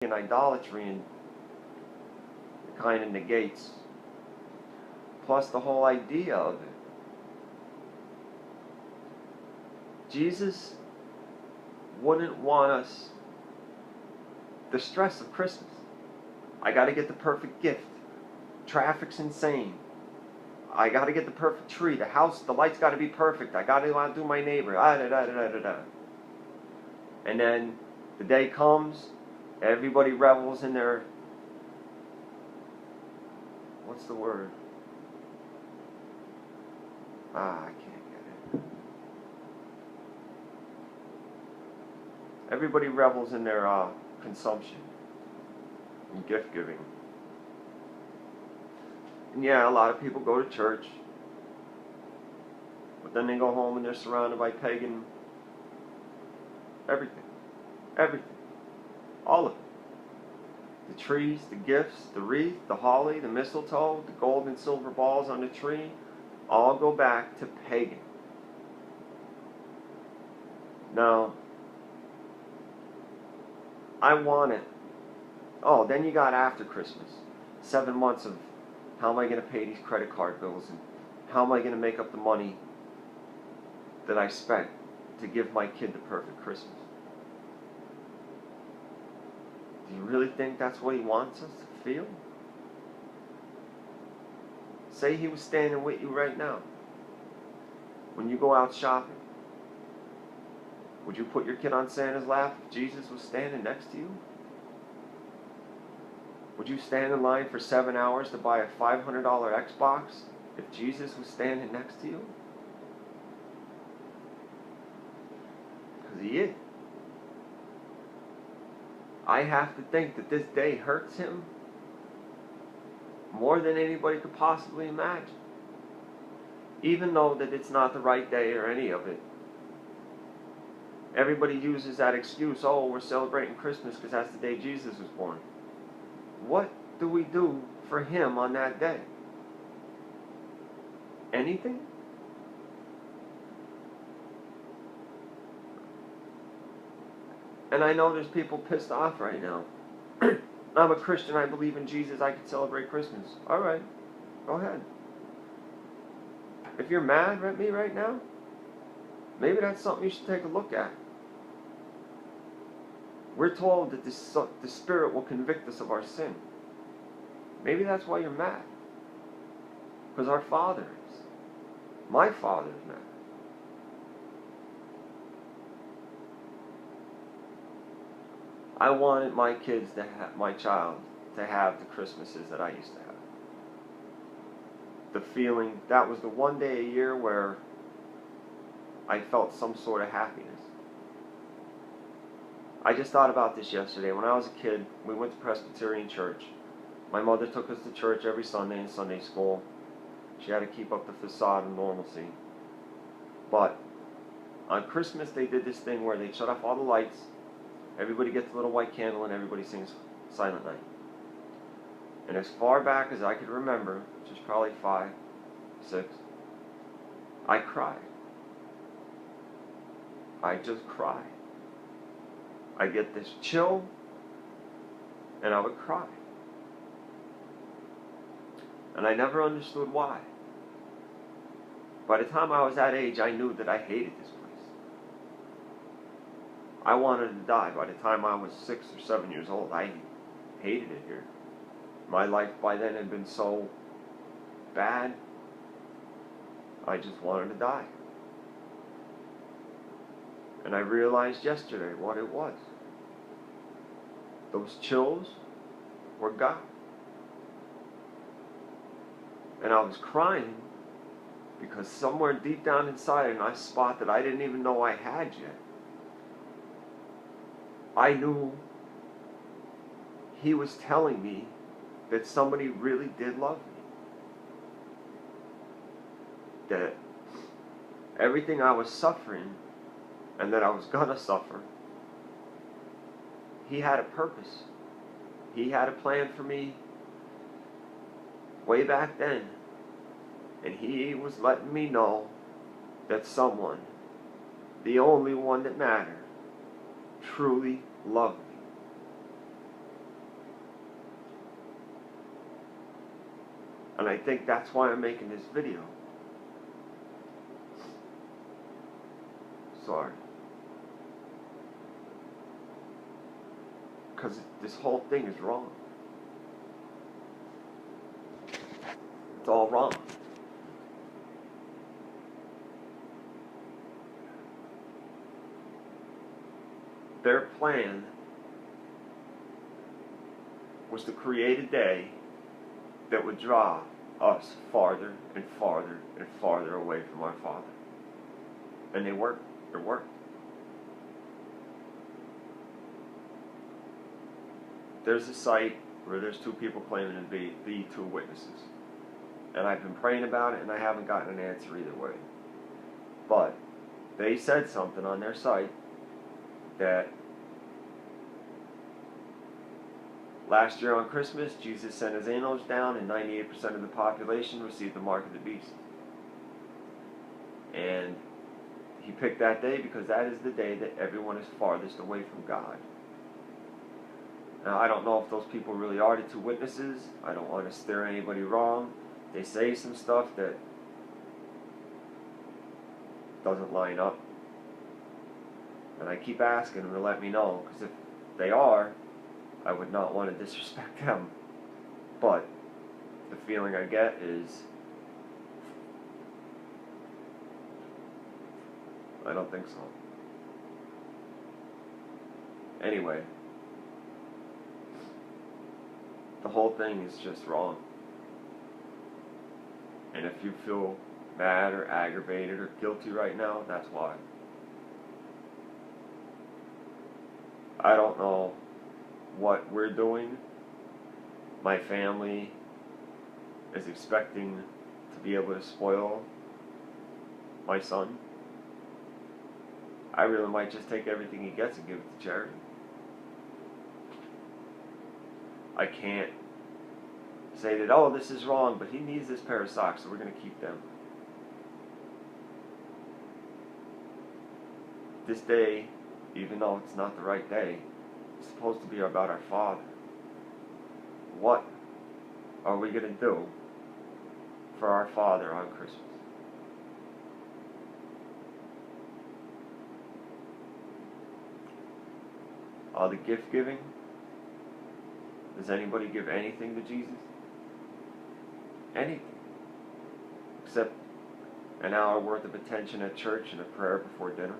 and idolatry, and it kind of negates. Plus the whole idea of it. Jesus wouldn't want us the stress of Christmas. I got to get the perfect gift. Traffic's insane. I got to get the perfect tree. The house, the lights got to be perfect. I got to outdo my neighbor. And then the day comes, everybody revels in their, what's the word? I can't get it. Everybody revels in their consumption and gift giving. And yeah, a lot of people go to church, but then they go home and they're surrounded by pagan everything. Everything. All of it. The trees, the gifts, the wreath, the holly, the mistletoe, the gold and silver balls on the tree, all go back to pagan. Now, I want it. Oh, then you got after Christmas. 7 months of how am I going to pay these credit card bills, and how am I going to make up the money that I spent to give my kid the perfect Christmas. Do you really think that's what he wants us to feel? Say he was standing with you right now. When you go out shopping, would you put your kid on Santa's lap if Jesus was standing next to you? Would you stand in line for 7 hours to buy a $500 Xbox if Jesus was standing next to you? Because he is. I have to think that this day hurts him more than anybody could possibly imagine. Even though that it's not the right day or any of it. Everybody uses that excuse, oh, we're celebrating Christmas because that's the day Jesus was born. What do we do for him on that day? Anything? And I know there's people pissed off right now. I'm a Christian, I believe in Jesus, I can celebrate Christmas. Alright, go ahead. If you're mad at me right now, maybe that's something you should take a look at. We're told that the Spirit will convict us of our sin. Maybe that's why you're mad. Because our Father is. My Father is mad. I wanted my kids to have, my child to have the Christmases that I used to have. The feeling, that was the one day a year where I felt some sort of happiness. I just thought about this yesterday. When I was a kid, we went to Presbyterian church. My mother took us to church every Sunday in Sunday school. She had to keep up the facade of normalcy. But on Christmas, they did this thing where they shut off all the lights. Everybody gets a little white candle and everybody sings Silent Night. And as far back as I could remember, which is probably 5, 6, I cried. I just cried. I get this chill, and I would cry. And I never understood why. By the time I was that age, I knew that I hated this place. I wanted to die. By the time I was 6 or 7 years old, I hated it here. My life by then had been so bad, I just wanted to die. And I realized yesterday what it was. Those chills were God. And I was crying because somewhere deep down inside, in a spot that I didn't even know I had yet, I knew He was telling me that somebody really did love me. That everything I was suffering and that I was gonna suffer, He had a purpose. He had a plan for me way back then. And He was letting me know that someone, the only one that mattered, truly loved me. And I think that's why I'm making this video. Sorry. Because this whole thing is wrong. It's all wrong. Their plan was to create a day that would draw us farther and farther and farther away from our Father. And they worked. It worked. There's a site where there's two people claiming to be the two witnesses. And I've been praying about it and I haven't gotten an answer either way. But they said something on their site that last year on Christmas, Jesus sent his angels down and 98% of the population received the mark of the beast. And he picked that day because that is the day that everyone is farthest away from God. Now, I don't know if those people really are the two witnesses. I don't want to steer anybody wrong. They say some stuff that doesn't line up. And I keep asking them to let me know, because if they are, I would not want to disrespect them. But the feeling I get is I don't think so. Anyway, the whole thing is just wrong. And if you feel mad or aggravated or guilty right now, that's why. I don't know what we're doing. My family is expecting to be able to spoil my son. I really might just take everything he gets and give it to charity. I can't say that, oh, this is wrong, but he needs this pair of socks, so we're going to keep them. This day, even though it's not the right day, it's supposed to be about our Father. What are we going to do for our Father on Christmas? All the gift giving? Does anybody give anything to Jesus? Anything. Except an hour worth of attention at church and a prayer before dinner.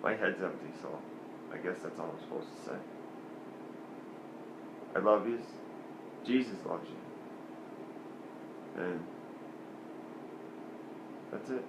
My head's empty, so I guess that's all I'm supposed to say. I love you. Jesus loves you. And that's it.